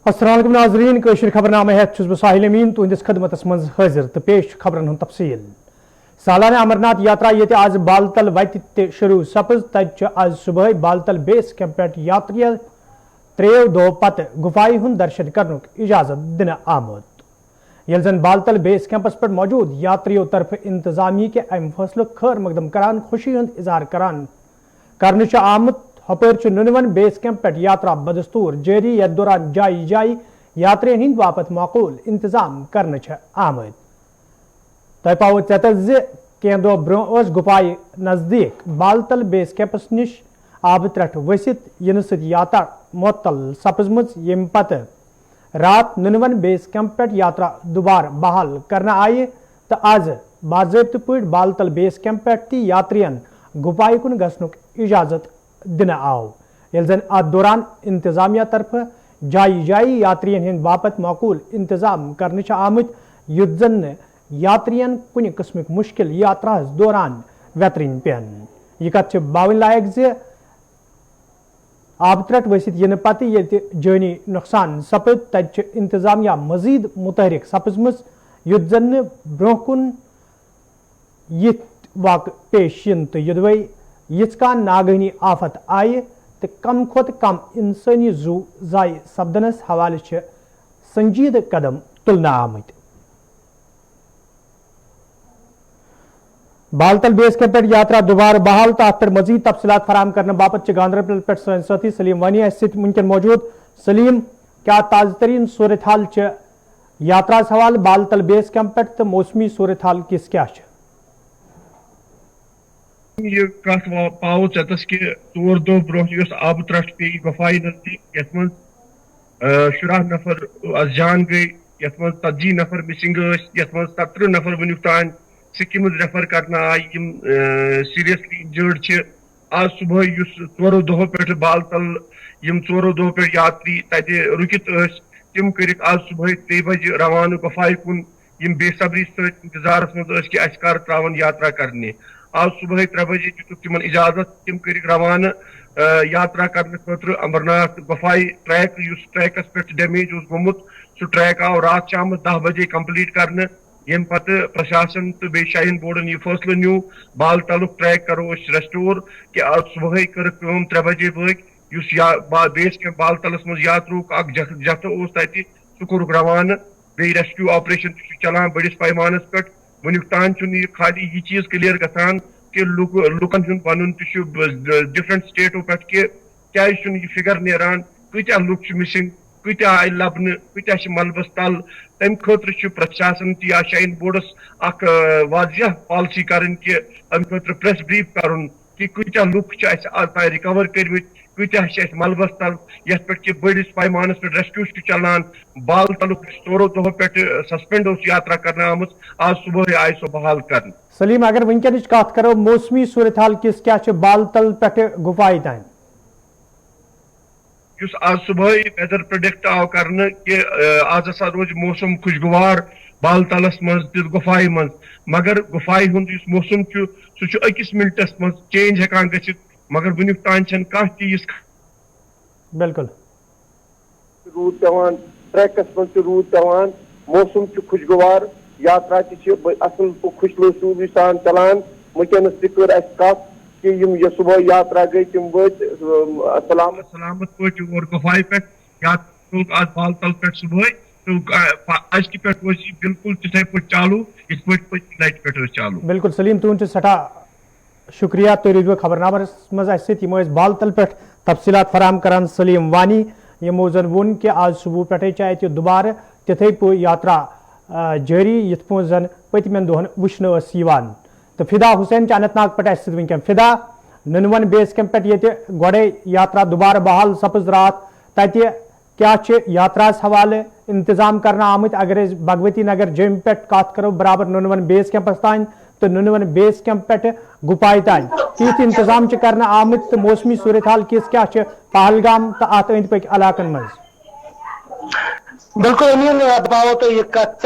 अस्सलाम वालेकुम नाज़रीन कशीर खबरनामे है छुस बह साहिल अमीन तुहंदिस खदमतस मज हाजिर तो पेश खबरन हुंद तफसील। सालाना अमरनाथ यात्रा ये आज बालतल वत शुरू सपज तज आज सुबह बालतल बेस कैंप पे यात्रियों त्रेव दो पत गुफाई हुंद दर्शन करनुक इजाजत दिन आमुद। यल जन बालतल बेस कैंपस पर मौजूद यात्रियों तरफ इंतजामी के अम फैसलों खैर मकदम करान खुशी हुंद इजहार करान करने आमुद। हपर नुनवन बेस कैंप पे यात्रा बदस्तूर जारी यथ दौरान जाई जाई यात्रियन हिंद बापत माकूल इंतजाम करने आमद। तह पाव चतस कह दो ब्रो गुफाई नजदीक बालतल बेस कैंपस निश आब त्रट वसित इन यात्रा मुअत्तल सपजम यम पत रात नुनवन बेस कैंप पे यात्रा दुबार बहाल करना आये तो आज बाज़ाब्त पे बालतल बेस कैंप पे यात्रियन गुफाई कुन गसनुक इजाजत दिन आव। यल जन अत दौरान इंतजामिया तरफ जाई जाई यात्रियन हिंद बापत माकूल इंतजाम करने आमुत युत जन यात्रियन कुन किस्म मुश्किल यात्रा दौरान वेतरन पेन। यह कत बावन लायक जे आब त्रट वसित इन पत ये जानी नुकसान सपद तज इंतजामिया मजीद मुतहरिक सपजम युत जन ब्रो कुन यिथ वाक़ पेश इन तो युदवै यिच का नागहनी आफत आये तो कम खोत कम इंसानी जू जाय सपदनस हवाले संजीद कदम तुलना आमत। बालतल बेस कैंप पे यात्रा दोबारा बहाल तो अत पर मजीद तफसीलात फराम करने बापत गांधरबल पे सन साथी सलीम वानी मुमकिन मौजूद। सलीम क्या ताज़ा तरीन सूरत हाल यात्रा हवाल बालतल बेस कैंप पे तो मौसमी सूरत हाल किस क्या ये कथ पाओ चतस कि 4 दो ब्रो आब त्रट पे गुफाई नजदीक यथ मज 10 नफर जान गई यथ मज 40 नफर मिसिंग यथ मज 17 नफर वनुक तान सिक्किम रेफर करना आई सीरियसली इंजर्ड आज सुबह 4 दो पे बालतल 4 दो पे यात्री तथे रुकित तिम कर आज सुबह 3 बजे रवान गुफाई कुन बेसब्री इंतजारस मज कि अस कर त्रावन यात्रा करने। आज सुबह 3 बजे तिम इजाजत तिम कर रवान यात्रा करने खतर अमरनाथ गुफाई ट्रैक ट्रैकस पे डैमेज गोमुत सह ट्रैक आव रात शाम 10 बजे कंप्लीट करने। यम पत प्रशासन तो बे शाहीन बोर्डन यह फैसलो न्यू बालतल ट्रैक करो रेस्टोर कि आज सुबह कर 3 बजे बग बेस कैंप बालतलस मज यात्रू जथ तथ सह कोरुक रवान बे रेस्क्यू ऑपरेशन चलान बड़िस पैमानस पे। वनुक तान खाली यह चीज क्लियर गसान कि लुकन वन डिफरेंट स्टेटों पे क्या फिगर नान कत्या लुक मिसिंग कत्या आय लबन कत्या मलबस तल तम खतर प्रशासन या शाइन बोर्डस वाजिया पॉलिसी करन कि अम खतर प्रेस ब्रीफ करन कि कत्या लुक रिकवर कर कत्या मलबस तल यथ पे बड़िस पैमानस पे रेस्क्यू चलान बालतल 4 दो पे सस्पेंड यात्रा करना आमुत आज सुबह आय सो बहाल कर। सलीम अगर वनकन कत करो मौसमी सूरत हाल किस क्या बालतल पे गुफाई तान आज सुबह वेदर प्रोडिक्ट आव कर कि आज हसा रोज मौसम खुशगवार बालतलस मज गुफाई मज मगर गुफाई हुंद मौसम सह अकिस मिनटस मज चेंज हेकान गसित मगर वनुक तान कह चीज बिल्कुल रूद पेवान ट्रैकस मज रूद पेवान मौसम खुशगवार यात्रा असल खुशलूसूबी सान चलान। वनकस कर कत कि सुबह यात्रा गई तिम वत सलामत पे और गुफाई पे आज बालतल पे सुबह तो आज की पे बिल्कुल तिथे पे चालू इस लट पे चालू। बिल्कुल सलीम तुहद सठा शुक्रिया तुम रूज खबरनामस मज बालतल पे तफसीलात फराम करान सलीम वानी यमो जन वोन कि आज सुबह पे अत दुबार तिथे पे यात्रा जारी यथ पे जन पतमन दोहन वुचन तो फिदा हुसैन अनंतनाग पे वनकन फिदा नुनवन बेस कैंप पे गोड़े यात्रा दोबारा बहाल सपज रात तत क्या यात्रा हवाले इंतजाम करना आमुत। अगर भगवती नगर जम पे कत करो बराबर नुनवन बेस कैंपस तान तो नुनवन बेस कैंप पे गुफाई तान तीत इंतजाम करना आमुत तो मौसमी सूरत हाल किस क्या पहलगाम तो अत अंद पक इलाकन मज बिल्कुल अमीन दबाव तो ये कत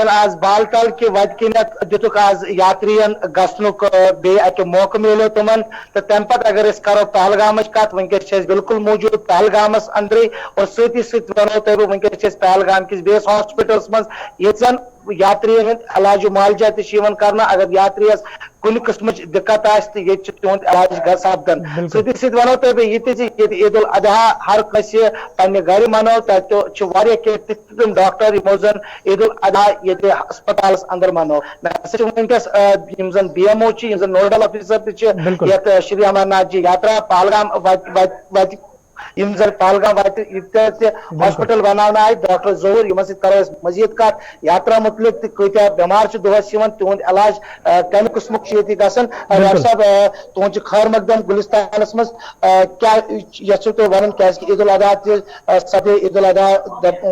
आज बाल तल के वत किनत दितुक आज यात्रियन गसनुक बे अके मौका मिलो तुमन तो तम पत अगर इस करो पहलगाम कत वनकस बिल्कुल मौजूद पहलगामस अंदर और सती सत वनो तो वनकस पहलगाम किस बेस हॉस्पिटल्स मज ये यात्रियन इलाज मुआलजा कर अगर यात्रियस कुन किस्म दिक्कत ये तुंद इलाज ग सपदन सती सत वनो तो ईद उल अजहा हर कस पे गर मनो तम डॉक्टर यमो जन ईद उल अजहा ये अस्पताल अंदर मनो वनकस BMO नोडल ऑफिसर ये श्री अमरनाथ जी यात्रा पहलगाम पहलगाम हॉस्पिटल बनाना आए डॉक्टर जहूर इन करो मजीद कत यात्रा मुतलिक कत्या बेमार दोहस तुंद इलाज कम किस्म गसन डॉक्टर साहब तुंद खैर मकदम गुलिस्तान मज क्या यू तुम वन क्या ईद उल अजहा सदे ईद उल अजहा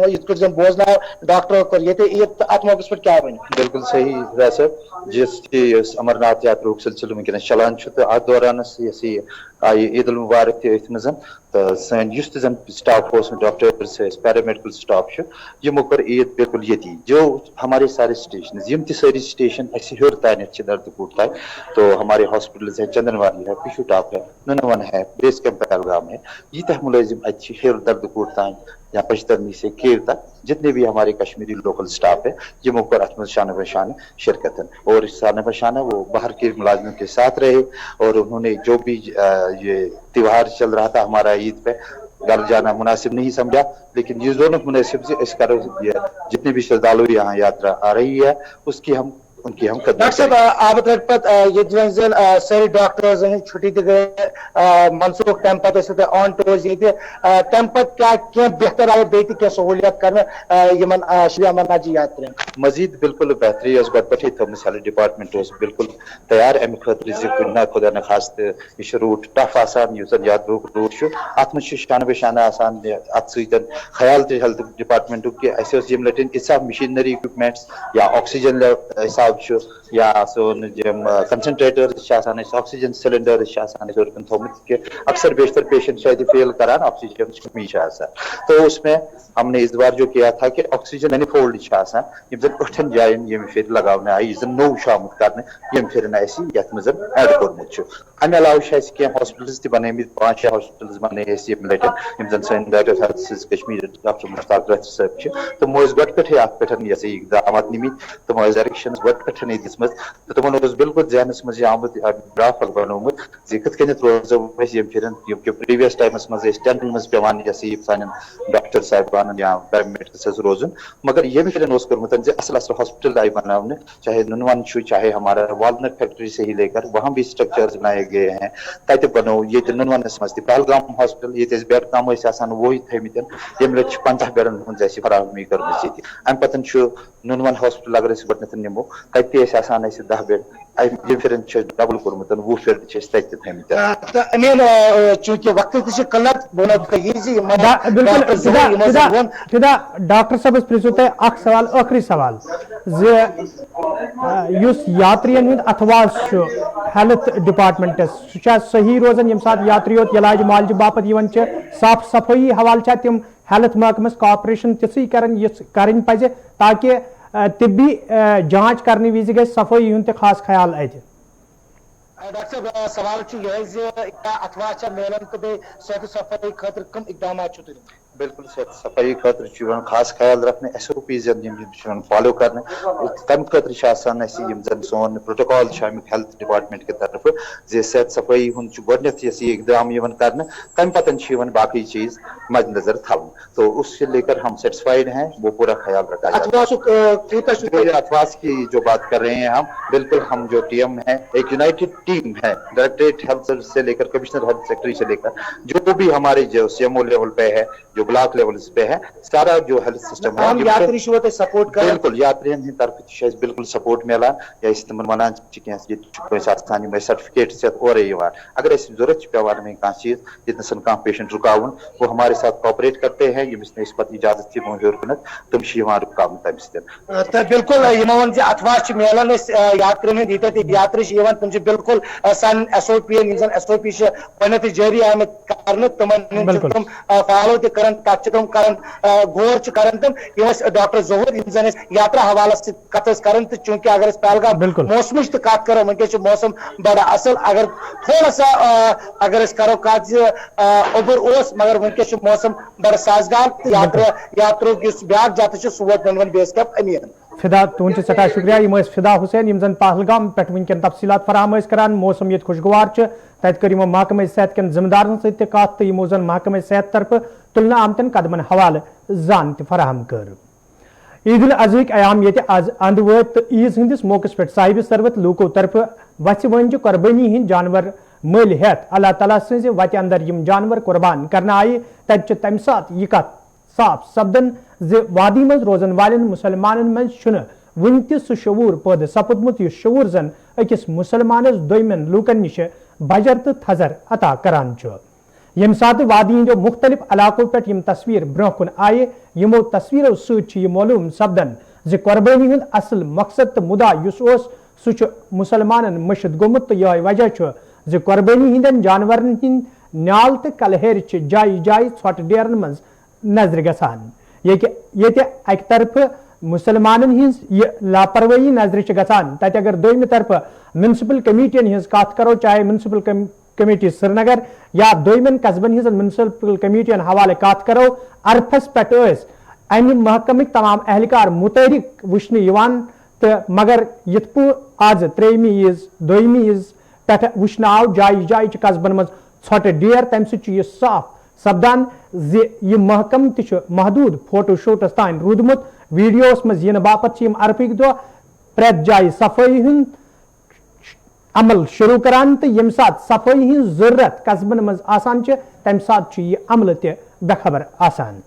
इत बोजना डॉक्टर कर ये अत मौके पर क्या वन बिल्कुल सही वैसे जिस अमरनाथ यात्रा सिलसिल वनकस चलान तो अत दौरान आई ईद उल मुबारक तथ तो सन जन स्टाफ डॉक्टर्स पैरामेडिकल स्टाफ यमो कर ईद बिल्कुल ये जो हमारे सारे स्टेशन यम सारी स्टेशन हर तान दर्दकूट तान तो हमारे हॉस्पिटल्स है चंदनवारी है पिशु टॉप है नुनवन है बेस कैंप पहलगाम है यीत मुलाजिम हर दर्दकूट तान या पचतरनी से केव तक जितने भी हमारे कश्मीरी लोकल स्टाफ है यमो कर अत शान बशान शिरकत और शान बशाना वो बाहर के मुलाजिमों के साथ रहे और उन्होंने जो भी ये त्योहार चल रहा था हमारा ईद पे घर जाना मुनासिब नहीं समझा लेकिन ये दोनों मुनासिब से इस कारण जितने भी श्रद्धालु यहाँ यात्रा आ रही है उसकी हम उनकी हम डॉक्टर साहब आप ये सारे डॉक्टर्स छुट्टी गए मनसूख तम पे ऑन टूर्स ये तम क्या बेहतर आए बे क्या सहूलियत कर श्री अमरनाथ जी यात्रा मजीद बिल्कुल बेहतरी पे थमस हेल्थ डिपार्टमेंट बिल्कुल तैयार अमे खतर ना खुदा न खास यह रूट टफ आसान यात्रा रूट अत मज शान बशाना आसान अत ख्याल हेल्थ डिपार्टमेंट कि लटन इसा मशीनरी इक्विपमेंट्स या ऑक्सीजन हिसाब या सोन कंसनट्रेटर ऑक्सीजन सिलेंडर थोमुत अक्सर बेशतर पेशेंट शायद फेल करान ऑक्सीजन कमी तो उसमें हमने इस बार जो किया था कि ऑक्सीजन मैनिफोल्ड अठन जायन यम फिर लगाने आई नौ शामुत कर यम फिर यथ मज एड कोर्मुत अमे अलाव कह हॉस्पिटल्स बने 5-6 हॉस्पिटल्स बने लटन जन सन director health Kashmir doctor Mushtaq रफ साहब तो मोज गट पे अत पे इकदाम निमित तो डायरेक्शन गट पे दिसमत तो तुमन बिल्कुल जहनस मज आमुत ग्राफ बनोमुत कत रोजो यम फिर प्रीवियस टाइमस मज टेंट मज पेवान सान डॉक्टर साहबान या पैरामेडिकल रोजन मगर यम फिर कर्मुत असल असल हॉस्पिटल आई बनाने चाहे नुनवन चाहे हमारा वालनट फैक्ट्री से ही लेकर वहाँ भी स्ट्रक्चर्स बनाए गए हैं तत बनो ये नुनवनस मज पहलगाम हॉस्पिटल ये बेड कम वो थमित यम लट 50 बेडन हज फराहमी कर अम पे नुनवन हॉस्पिटल अगर गो नमो तत 10 बेड ये फिर डबल कोर्मुत 20 बेड तत थमित अमीन चूंकि वक्त कलत डॉक्टर साहब प्रिजो तह सवाल आखिरी सवाल यात्रियन हूं अथवास हेल्थ डिपार्टमेंटस सही रोजान यम साथ यात्री इलाज मालज बापत साफ सफाई हवाले तिम हेल्थ महकमस कॉपरेशन तिथि कर पज ताकि तिब्बी जांच करने विज गई सफाई हूं खास ख्याल अत डॉक्टर साहब सवाल अथवा मेलन तो सेहत सफाई खतर कम इकदाम बिल्कुल सेहत सफाई खतर खास ख्याल रखने SOPs फॉलो करने तम खतर सोन प्रोटोकॉल हेल्थ डिपार्टमेंट की तरफ जे सेहत सफाई गोडन इकदाम कर तम पे बाकी चीज मद्देनजर थवन तो उससे लेकर हम सेटिस्फाइड हैं वो पूरा ख्याल रखा जाए अथवास की जो बात कर रहे हैं हम बिल्कुल हम जो टीम है एक यूनाइटेड टीम है डायरेक्टरेट हेल्थ से लेकर कमिश्नर हेल्थ सेक्रेटरी से लेकर जो भी हमारे जो CMO लेवल पे है जो ब्लॉक लेवल पे है सारा जो हेल्थ सिस्टम है सपोर्ट कर बिल्कुल यात्रियन तरफ बिल्कुल सपोर्ट मिलान या वन सर्टिफिकेट और अगर जरूरत पेवान में कह चीज ये कह पेशेंट रुकावन वो हमारे साथ कॉपरेट करते हैं यमिस इजाजत थी मोहर कुन तुम रुकावन तम बिल्कुल अथवा मिलान यात्री यात्री तुम बिल्कुल सन SOP जारी आम कर फॉलो तम तत तम कर गौर कर तम डॉक्टर जहूर यम यात्रा हवाले कत कर चूंकि अगर पहलगाम मौसम कत करो वनकस मौसम बड़ा असल अगर थोड़ा सा अगर करो कत ओबर मगर वनकस मौसम बड़ा साजगार यात्रा ब्या जत सह वोत वन बेस कैंप अमीन फिदा तुहद सठा शुक्रिया यम फिदा हुसैन यम जन पहलगाम पे वनकन तफसीलात फराहम करान मौसम ये खुशगवार तत कर महकमा सेहत कन जिम्मेदारन सत कत तो यमो जन महकमा सेहत तरफ तुलना आमतन कदमन हवाले जान फराहम कर ईद उल अजहक अयाम ये आज अंद वत तो ईज हंदिस मौकस पे साहिब सरवत लूको तरफ वच वन कुर्बानी हंद जानवर मल हेत अल्लाह ताला सज वत अंदर यम जानवर कुर्बान करना आये तत तम सात यह कत साफ सपदन जे वादी मज रोजन वालन मुसलमानन मज वन तह शूर पैद सपदमुत यह शूर जन अकिस मुसलमानस दोयमन लूकन निश बजर तो थजर अता करान यम सात वादी हंदो मुख्तलिफ इलाकों पे यम तस्वीर ब्रोह कुन आये यमो तस्वीरों सह मालूम सपदन जे कुर्बानी हंद असल मकसद तो मुदा सह मुसलमानन मशद गोमुत तो यह वजह जे कुर्बानी हंदन जानवरन हंद न्याल तो कलहेर जाय जाय ोट डेरन मज नजर गसान ये अक तरफ मुसलमानन हिंस यह लापरवाही नजर गसान तत अगर दोयम तरफ म्यूनसिपल कमेटियन हिंस कत करो चाहे म्यूनसिपल कमेटी श्रीनगर या दोयमन कस्बन हिंस म्यूनसिपल कमेटियन हवाले कत करो अरफस पे अमि महकमक तमाम एहलकार मुतहरिक वुचन तो मगर यथ आज त्रेमी ईज दोयमी ईज पे वुचन आव जाय जाय कस्बन मज ोट डेर तम सह साफ सपदान जे यह महकम तह महदूद फोटो शोटस तान रूदमुत वीडियोस मज इन बापत अरफक दो प्रेत जाय सफाई हंद अमल शुरू करान तो यम सात सफाई हंज जरूरत कस्बन मज आसान तम सात यह अमल तह बेखबर आसान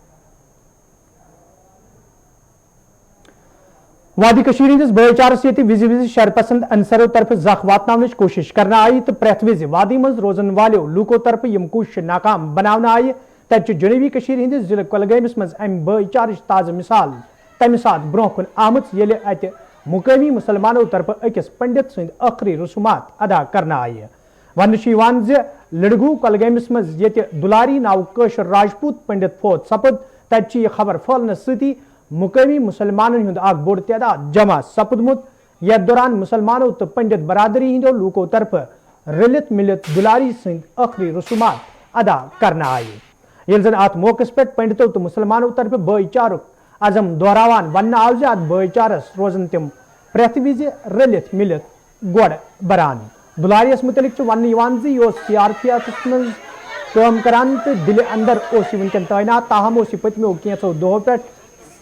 वादी कशीर हंदिस भाईचारस ये विज विज शरपसंद अंसरों तरफ जख वातन कोशिश करना आई तो प्रेथ विज वादी मज रोजन वालो लूको तरफ यम कोशिश नाकाम बनाना आये तत जनूबी कशीर हंदिस जिले कुलगामिस मज अम भाईचार ताज़ मिसाल तम सात ब्रोह कुन आमत येले अत मुकामी मुसलमानों तरफ अकिस पंडित सद आखिरी रसूमात अदा करना आये वन लड़गू कुलगामिस मज ये दुलारी नाव कशर राजपूत पंडित फोत सपद तत यह खबर फहलने सती मुकामी मुसलमानन हुंद आग बोड़ तादाद जमा सपदमुत यथ दौरान मुसलमानों तो पंडित बरादरी हंदो लूको तरफ रलित मिलित दुलारी सद आखिरी रसूमात अदा करना आये ये जन अत मौके पे पंडितों तो मुसलमानों तरफ भाईचारुक अजम दोहरावान वन आव जे अत भाईचारस रोजन तम प्रेथ विज रलित मिलित गोड़ बरान दुलारियस मुतलिक वन यह सीआरपीएफ मज काम करान तो दिल अंदर वनकन तैनात ताहम पतमो कैंसो दोह पे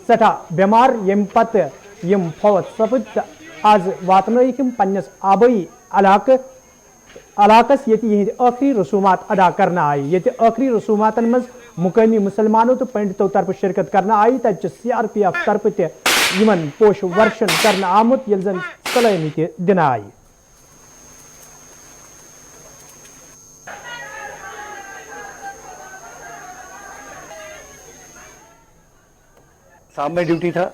सठा बेमार यम पत यम फौत सपद आज वातनयिक पन्नस आबई इलाकस ये आखिरी रसूमात अदा करना आई ये आखिरी रसूमातन मज मुकामी मुसलमानों तो पंडितों तरफ शिरकत करना आई तत सीआरपीएफ तरफ तमन पोश वर्शन करना आमुत ये जन सलामी तह दिन आई शाम में ड्यूटी था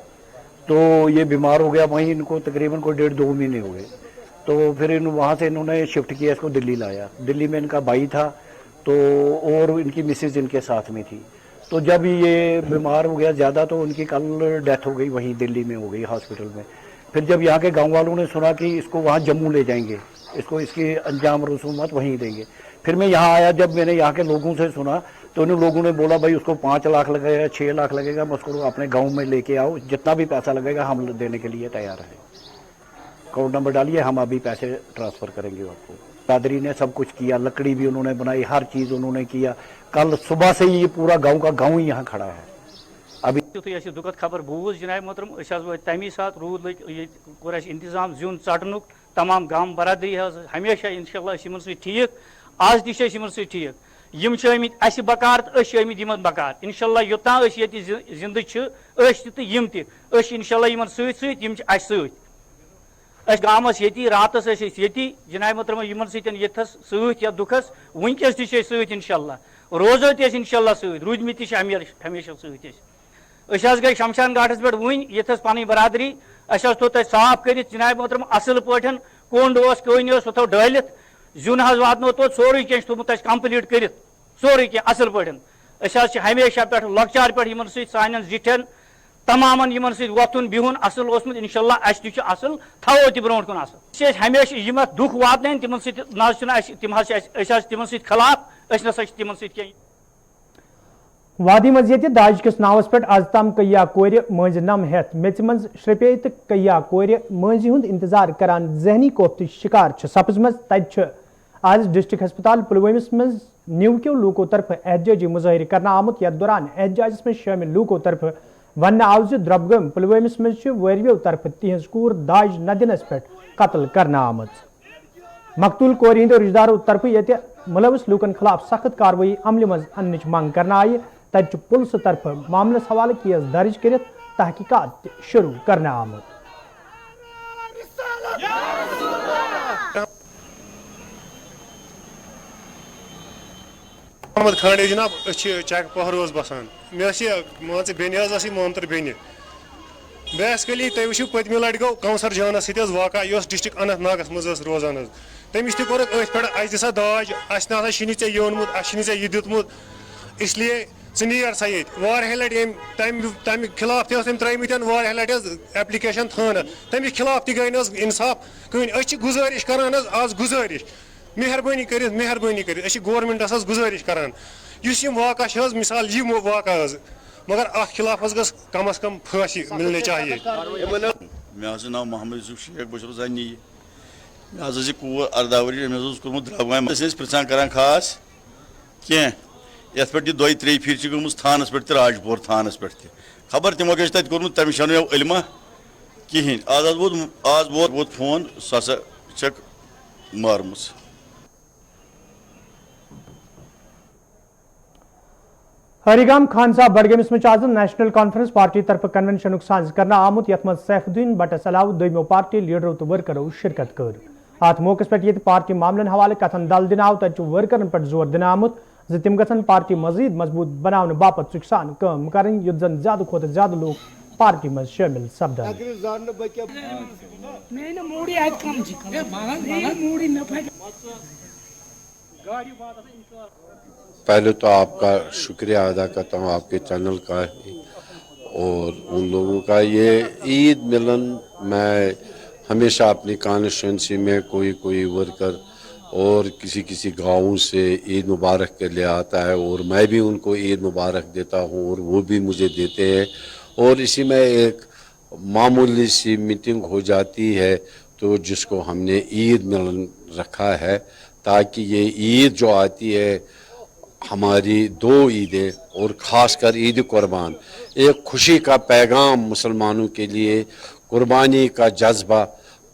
तो ये बीमार हो गया वहीं इनको तकरीबन कोई 1.5-2 महीने हो गए तो फिर वहाँ से इन्होंने शिफ्ट किया इसको दिल्ली लाया दिल्ली में इनका भाई था तो और इनकी मिसेज इनके साथ में थी तो जब ये बीमार हो गया ज़्यादा तो उनकी कल डेथ हो गई वहीं दिल्ली में हो गई हॉस्पिटल में फिर जब यहाँ के गांव वालों ने सुना कि इसको वहाँ जम्मू ले जाएंगे इसको इसकी अंजाम रसूमात वहीं देंगे फिर मैं यहाँ आया जब मैंने यहाँ के लोगों से सुना तो उन लोगों ने बोला भाई उसको 5 लाख लगेगा 6 लाख लगेगा बस उसको अपने गांव में लेके आओ जितना भी पैसा लगेगा हम देने के लिए तैयार हैं अकाउंट नंबर डालिए हम अभी पैसे ट्रांसफ़र करेंगे आपको बिरादरी ने सब कुछ किया लकड़ी भी उन्होंने बनाई हर चीज़ उन्होंने किया कल सुबह से ही ये पूरा गाँव का गाँव ही यहाँ खड़ा है अभी दुखद खबर बूज जनाब मोहतरम तमी सात रूद कोर इंतजाम जुन चटनुक तमाम गांव बरादरी हमेशा इंशाल्लाह ठीक आज तमन ठीक यम अस बकार तो अमत बकार इंशाल्लाह योतान जिंद तो यम इंशाल्लाह सत गामस ये रातस ये जनाब मोहतरम इन सथस सत या दुखस वनकस सत इंशाल्लाह रोजो इंशाल्लाह सत रूदमित हमेशा सत गई शमशान घाटस पे वन यथस पन बरादरी थो तक साफ कर जनाब मोहतरम असल पे कोंड कोन वो थो डालित जुन वातनो तो सोरे कह थोमुत कम्प्लीट कर सोरे कह असल पे ہمیشہ پہ لکچار پہ سان زٹھن تمام یمن وتھن بہن اصل اوسمت انشاءاللہ اس تہ اصل تھو تہ برونٹ کن اصل ہمیشہ یم دکھ واتن تمن تم تمن خلاف نسا تمن سی وادی مزید داج کس ناوس پہ آز تام کیا کور مز نم ہتھ میژ مز شرپے تو کیا کور ماضی ہند انتظار کران ذہنی کوفت شکار سپزم تت آج ڈسٹرکٹ ہسپتال پلوامس مز نیو کیو لوکو طرف احتجاجی مظاہرہ کرنا آمت یتھ دوران احتجاجس میں شامل لوکو طرف ون آو دربگم پلوامس مز وریو طرف تہذ کور داج نہ دنس پہ قتل کرنا آمت مقتول کور ہند رشتہ دارو طرف یہ ملوث لوکن خلاف سخت کاروی عمل مز انچ منگ کرنا آئی تت پولیس طرف معاملس حوالہ کیس درج کرت تحقیقات شروع کرنا آمت محمد کھانڈے جناب چیک پہروز بسان مان بین مامتر بین بیسکلی تھی وچو پتمہ لٹہ گو کونسر جانس ست واقع اس ڈسٹرک اننت ناگس مز روزان تمس تہ کورک ات پہ اس دسا داج اس نا چھ ے یونمت اس چھ یہ دیتمت اس لیے ژٕ نیر سا ییٚتہِ واریاہ لٹہِ تمہِ خلاف تہِ ٲس تٔمۍ ترٛٲیمٕتۍ واریاہ لٹہِ حظ ایپلِکیشن تھانس تمہِ خلاف تہِ گٔے نہٕ حظ انصاف کٕہٕنۍ أسۍ چھِ گُزٲرِش کران حظ آز گُزٲرِش مہربٲنی کٔرِتھ أسۍ چھِ گورمنٹس حظ گُزٲرِش کران یُس یِم واقع چھِ حظ مِثال یِم واقع حظ مگر اتھ خلاف حظ گٔژھ کم از کم پھٲنٛسی مِلنہِ چاہیے مےٚ حظ چھُ ناو محمد یوسف شیخ بہٕ چھُس زَنہِ مےٚ حظ ٲس یہِ کوٗر 18 ؤری أمِس اوس کوٚرمُت درٛبگامہِ أسۍ ٲسۍ پرٛژھان کران خاص کینٛہہ یتھ پہ 2-3 پھر گٔمٕژ تھانس پہ راج پور تھانس پہ خبر تمو کیٛاہ چھُ تتہِ کوٚرمُت تٔمِس چھنہٕ علما کِہیٖنۍ آز ووت فون سۄ ہسا چھکھ مارمٕژ ہریگام خان صاحب بڈگامس مز آز نیشنل کانفرنس پارٹی طرف کنونشن ساز کرنا آمت یت مز سیف الدین بٹس علاوہ دویمو پارٹی لیڈرو تو ورکرو شرکت کر ات موقع پہ یہ پارٹی معاملن حوالہ کتن دل دن آو تت ورکرن پہ زور دن آمت زِ تم گژھن پارٹی مزید مضبوط بناؤن باپت ژُکۍ سان کٲم کرٕنۍ یُتھ زن زیادٕ کھۄتہٕ زیادٕ لوٗکھ پارٹی منٛز شٲمِل سپدن پہلے تو آپ کا شکریہ ادا کرتا ہوں آپ کے چینل کا اور ان لوگوں کا یہ عید ملن میں ہمیشہ اپنی کانسٹیچوئنسی میں کوئی ورکر اور کسی گاؤں سے عید مبارک کے لیے آتا ہے اور میں بھی ان کو عید مبارک دیتا ہوں اور وہ بھی مجھے دیتے ہیں اور اسی میں ایک معمولی سی میٹنگ ہو جاتی ہے تو جس کو ہم نے عید ملن رکھا ہے تاکہ یہ عید جو آتی ہے ہماری 2 عیدیں اور خاص کر عید قربان ایک خوشی کا پیغام مسلمانوں کے لیے قربانی کا جذبہ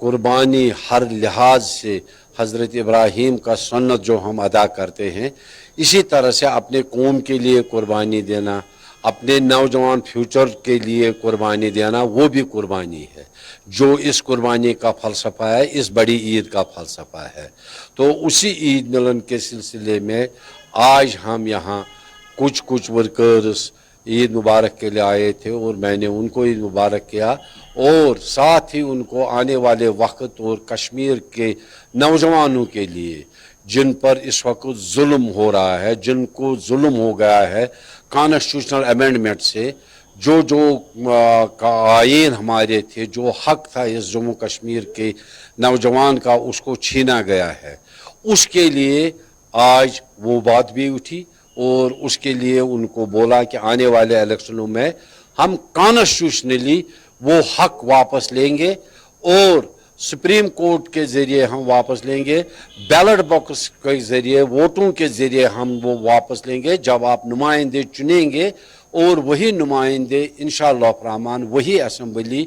قربانی ہر لحاظ سے حضرت ابراہیم کا سنت جو ہم ادا کرتے ہیں اسی طرح سے اپنے قوم کے لیے قربانی دینا اپنے نوجوان فیوچر کے لیے قربانی دینا وہ بھی قربانی ہے جو اس قربانی کا فلسفہ ہے اس بڑی عید کا فلسفہ ہے تو اسی عید ملن کے سلسلے میں آج ہم یہاں کچھ ورکرز عید مبارک کے لیے آئے تھے اور میں نے ان کو عید مبارک کیا اور ساتھ ہی ان کو آنے والے وقت اور کشمیر کے نوجوانوں کے لیے جن پر اس وقت ظلم ہو رہا ہے جن کو ظلم ہو گیا ہے کانسٹیٹیوشنل امینڈمنٹ سے جو آئین ہمارے تھے جو حق تھا اس جموں کشمیر کے نوجوان کا اس کو چھینا گیا ہے اس کے لیے آج وہ بات بھی اٹھی اور اس کے لیے ان کو بولا کہ آنے والے الیکشنوں میں ہم کانسٹیٹیوشنلی وہ حق واپس لیں گے اور سپریم کورٹ کے ذریعے ہم واپس لیں گے بیلٹ باکس کے ذریعے ووٹوں کے ذریعے ہم وہ واپس لیں گے جب آپ نمائندے چنیں گے اور وہی نمائندے انشاءاللہ الرحمن وہی اسمبلی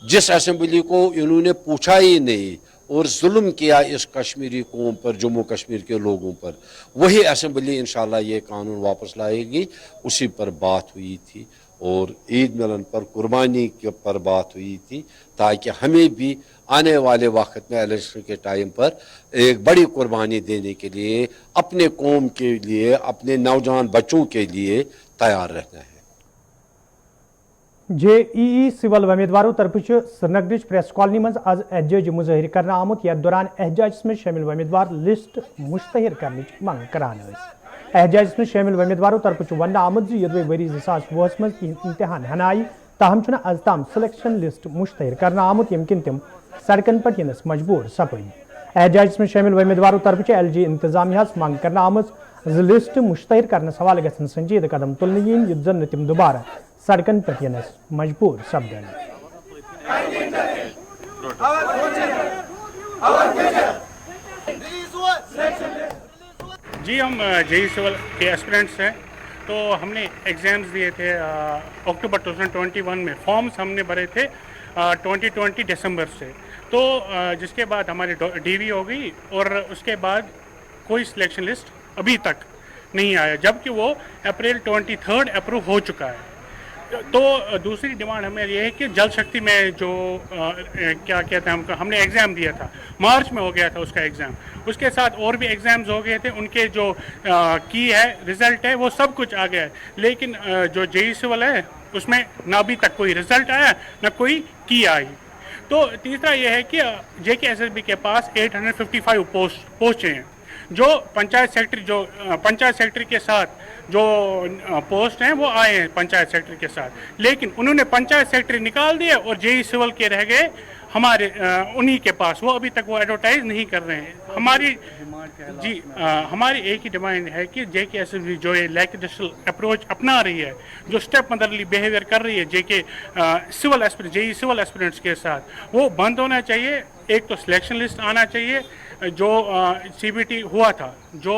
جس اسمبلی کو انہوں نے پوچھا ہی نہیں اور ظلم کیا اس کشمیری قوم پر جموں کشمیر کے لوگوں پر وہی اسمبلی انشاءاللہ یہ قانون واپس لائے گی اسی پر بات ہوئی تھی اور عید ملن پر قربانی کے پر بات ہوئی تھی تاکہ ہمیں بھی آنے والے وقت میں الیکشن کے ٹائم پر ایک بڑی قربانی دینے کے لیے اپنے قوم کے لیے اپنے نوجوان بچوں کے لیے تیار رہنا ہے جے ای سول امیدواروں طرف سرینگرچ پریس کالونی مز آز احتجاجی مظاہرہ کرنا آمت یتھ دوران احتجاجس میں شامل امیدوار لسٹ مشتہر کرنے منگ کران احجاجس میں شامل امیدواروں طرف ون آمد یدوے وری 2020 مز امتحان ہن آئی تاہم از تام سلیکشن لسٹ مشتہر کرنا آمت یم کن تم سڑکن پہ ینس مجبور سپدی احجاجس میں شامل امیدواروں طرف LG انتظامیہ منگ کرنا آمت لسٹ مشتہر کرنس حوالہ گھن سنجید قدم تلن ین یت زن تم دوبارہ سڑکن پہ ینس مجبور سپدن. جی ہم JEE سول کے ایسپرینٹس ہیں. تو ہم نے ایگزامز دیے تھے اکتوبر 2021 میں. فارمز ہم نے بھرے تھے 2020 دسمبر سے. تو جس کے بعد ہماری DV ہو گئی اور اس کے بعد کوئی سلیکشن لسٹ ابھی تک نہیں آیا جبکہ وہ اپریل 23 اپروو ہو چکا ہے. تو دوسری ڈیمانڈ ہمیں یہ ہے کہ جل شکتی میں جو کیا کہتے ہیں ہم نے ایگزام دیا تھا مارچ میں ہو گیا تھا اس کا ایگزام. اس کے ساتھ اور بھی ایگزامز ہو گئے تھے. ان کے جو کی ہے رزلٹ ہے وہ سب کچھ آ گیا ہے. لیکن جو JEE سول ہے اس میں نہ ابھی تک کوئی رزلٹ آیا نہ کوئی کی آئی. تو تیسرا یہ ہے کہ JKSSB کے پاس 855 پوسٹ پہنچے ہیں جو پنچایت سیکٹری کے ساتھ جو پوسٹ ہیں وہ آئے ہیں پنچایت سیکٹری کے ساتھ. لیکن انہوں نے پنچایت سیکٹری نکال دیا اور JEE سول کے رہ گئے ہمارے انہی کے پاس. وہ ابھی تک وہ ایڈورٹائز نہیں کر رہے ہیں. ہماری ایک ہی ڈیمانڈ ہے کہ JKSSB جو یہ لیکڈسٹل اپروچ اپنا رہی ہے جو اسٹیپ مدرلی بیہیویئر کر رہی ہے JEE سول ایسپرینٹس کے ساتھ وہ بند ہونا چاہیے. ایک تو سلیکشن لسٹ آنا چاہیے. جو CBT ہوا تھا جو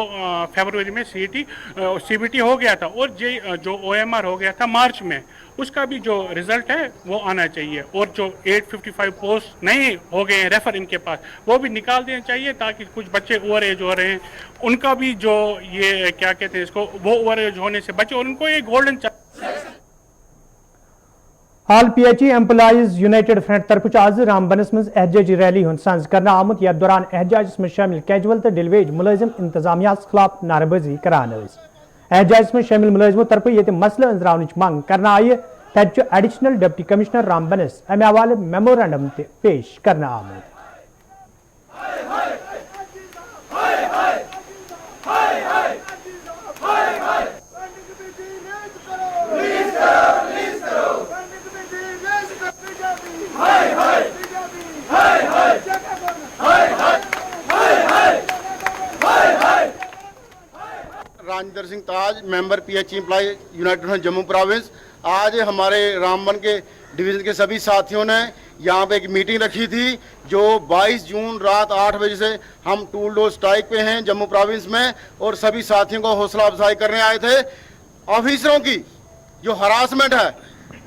فیبروری میں CBT ہو گیا تھا اور جو OMR ہو گیا تھا مارچ میں اس کا بھی جو رزلٹ ہے وہ آنا چاہیے. اور جو 855 پوسٹ نئے ہو گئے ہیں ریفر ان کے پاس وہ بھی نکال دینا چاہیے تاکہ کچھ بچے اوور ایج ہو رہے ہیں ان کا بھی جو یہ کیا کہتے ہیں اس کو وہ اوور ایج ہونے سے بچے اور ان کو یہ گولڈن آل PHE ایمپلائیز یونائٹڈ فرنٹ طرف آز رامبنس مز احتجاجی ریلی ہند سنز کرنا آمت یتھ دوران احتجاجس میں شامل کیجول تو ڈل ویج ملازم انتظامیہ خلاف نعرہ بازی کران. احتجاجس میں شامل ملازموں طرف یہ مسئلہ انزراونچ منگ کرنا آئی تت ایڈیشنل ڈپٹی کمشنر رامبنس امہ حوالہ میمورنڈم پیش کرنا آمت. Rajendra Singh Taj member PHE employ united front Jammu province. आज हमारे रामबन के डिवीज़न के सभी साथियों ने यहाँ पे एक मीटिंग रखी थी जो 22 जून रात 8 बजे से हम टूल डोर स्ट्राइक पे हैं जम्मू प्रोविंस में और सभी साथियों को हौसला अफजाई करने आए थे. ऑफिसरों की जो हरासमेंट है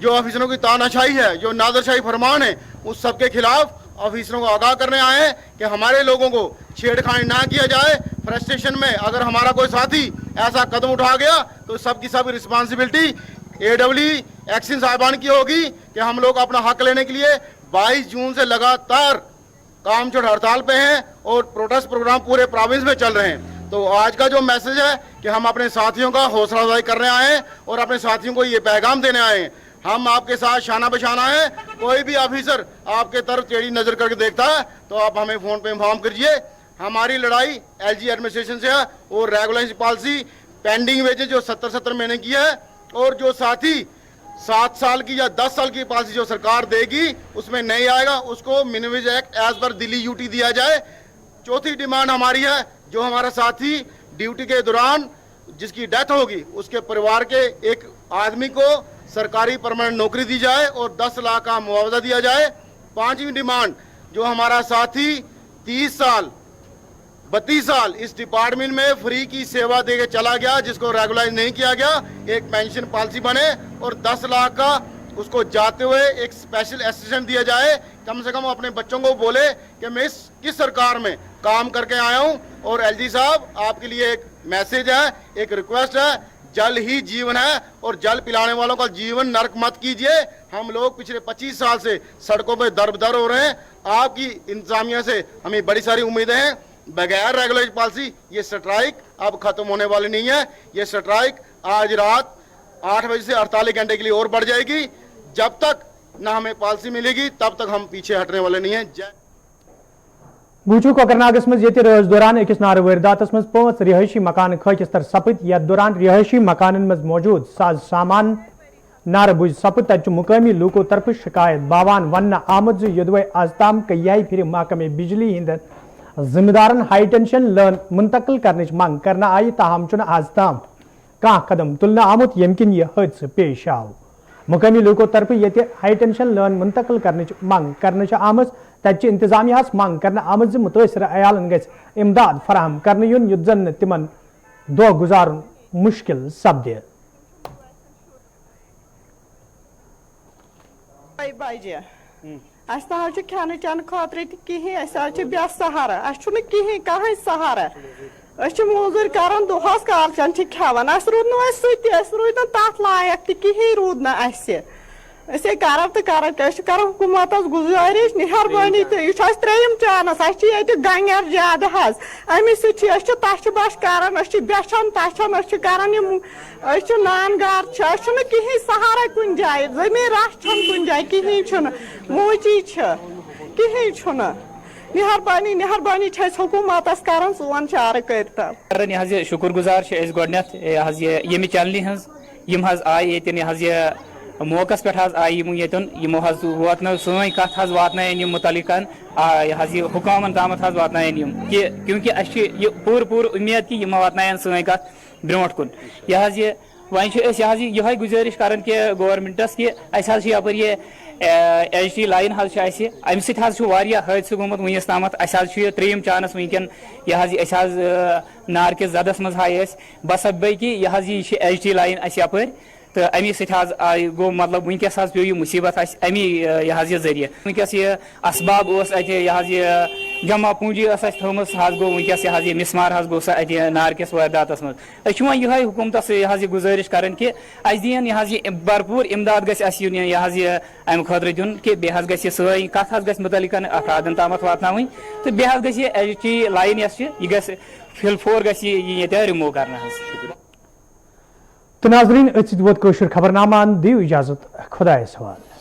जो ऑफिसरों की तानाशाही है जो नादरशाही फरमान है उस सब के खिलाफ ऑफिसरों को आगाह करने आए हैं कि हमारे लोगों को छेड़खानी ना किया जाए. फ्रस्ट्रेशन में अगर हमारा कोई साथी ऐसा कदम उठा गया तो सबकी सब रिस्पांसिबिलिटी AWE एक्शन साहिबान की होगी कि हम लोग अपना हक लेने के लिए 22 जून से लगातार काम छोड़ हड़ताल पे हैं और प्रोटेस्ट प्रोग्राम पूरे प्रोविंस में चल रहे हैं. तो आज का जो मैसेज है कि हम अपने साथियों का हौसला अफजाई करने आए हैं और अपने साथियों को ये पैगाम देने आए हैं. हम आपके साथ शाना बशाना है. कोई भी ऑफिसर आपके तरफ टेढ़ी नजर करके देखता है तो आप हमें फोन पे इन्फॉर्म कीजिए. हमारी लड़ाई LG एडमिनिस्ट्रेशन से है और रेगुलेशन पॉलिसी पेंडिंग वेजेस जो 70 महीने की है और जो साथी 7 साल की या 10 साल की पॉलिसी जो सरकार देगी उसमें नहीं आएगा उसको minimum wage act as per Delhi UT दिया जाए. चौथी डिमांड हमारी है जो हमारा साथी ड्यूटी के दौरान जिसकी डेथ होगी उसके परिवार के एक आदमी को सरकारी परमानेंट नौकरी दी जाए और 10 लाख का मुआवजा दिया जाए. पांचवी डिमांड जो हमारा साथी 30 साल 32 साल इस डिपार्टमेंट में फ्री की सेवा देके चला गया जिसको रेगुलाइज नहीं किया गया एक पेंशन पॉलिसी बने और 10 लाख का उसको जाते हुए एक स्पेशल असिस्टेंट दिया जाए. कम से कम अपने बच्चों को बोले कि मैं किस सरकार में काम करके आया हूं. और LG साहब आपके लिए एक मैसेज है एक रिक्वेस्ट है जल ही जीवन है और जल पिलाने वालों का जीवन नरक मत कीजिए. हम लोग पिछले 25 साल से सड़कों पे दर हो रहे हैं. आपकी इंतजामिया से हमें बड़ी सारी उम्मीदें हैं. बगैर रेगुलेशन पॉलिसी ये स्ट्राइक अब खत्म होने वाली नहीं है. ये स्ट्राइक आज रात 8 बजे से 48 घंटे के लिए और बढ़ जाएगी. जब तक ना हमें पॉलिसी मिलेगी तब तक हम पीछे हटने वाले नहीं हैं. بوچو کوکرناگس مز یہ روز دوران اکس نار وارداتس مز 5 رہائشی مکان خاکستر سپد یتھ دوران رہائشی مکانن مز موجود ساز سامان نار بج سپد تت مقامی لوکو طرف شکایت باوان ون آمد یدوے آز تام کئی پھر محکمہ بجلی ہند ذمہ دارن ہائی ٹینشن لائن منتقل کرنچ منگ کرنا آئی تاہم چھ آز تام کان قدم تلنا آمت یم کن یہ حادثہ پیش آو مقامی لوکو طرف یہ ہائی ٹینشن لائن منتقل کرنچ منگ کرنا آمت تت انتظامیہ منگ کرنا آمت متاثرہ عیالن گژھِ امداد فراہم کرنے یون یت زن تمن دہ گزارن مشکل سپدِ بجے اس نہ کھانے چانے خاطر کہین اس بے سہارا اس کہین کہیں سہارا اس موزور کران دہس کالچن کھان اس رود نس رود تر لائق تہین رود نا اے کرو تو کرو حکومت گزارش مہربانی تو یہ تریم چانس یہ گنگر زیادہ حض امے سب تش بش کران بیچان تچان کران نان گار کہین سہارا کن جائے زمین رش کن جائے کہین موچی کہین مہربانی مہربانی حکومت کران سون چارہ کرتا یہ شکر گزار گۄڈنیٚتھ ییٚمہِ چینلہِ ہٕنٛز یِم حظ آیہِ ییٚتٮ۪ن یہ موقع پہ آئی یمو واتن سن کت واتن متعلقن یہ حکامن تام واتن کہ کیونکہ اس پور امید کہ یہ واتن سن کت برونٹ کن یہ وی گزارش کران کہ گورمنٹس کہ اس یپ یہ ایچ ٹی لائن امہ سۭتۍ حادثہ گوٚمُت ونس تام تریم چانس ونکین یہ نار کس زدس مز بس بے کہ یہ ایچ ٹی لائن اس یپ تو امی سۭتۍ گو مطلب ونکس پیو یہ مصیبت امی یہ ذریعہ ونکس یہ اسباب یہ جمع پونجی تھوم گو ونکس یہ مسمار گو سا نار کس وارداتس مز یہ حکومتس یہ گزارش کران کہ اس دین یہ بھرپور امداد گھس یہ امہ خاطر دن کہ بیٚیہِ گژھِ سٲنۍ کتھ گژھِ متعلقن افرادن تام واتناوٕنۍ تہٕ بیٚیہِ گژھِ ایچ ٹی لائن یہ گژھِ فل فور گژھِ یہ رِموٗ کرنہٕ تو ناظرین اتھ ووت کٲشُر خبرنامہ دیو اجازت خدایس حوالہ.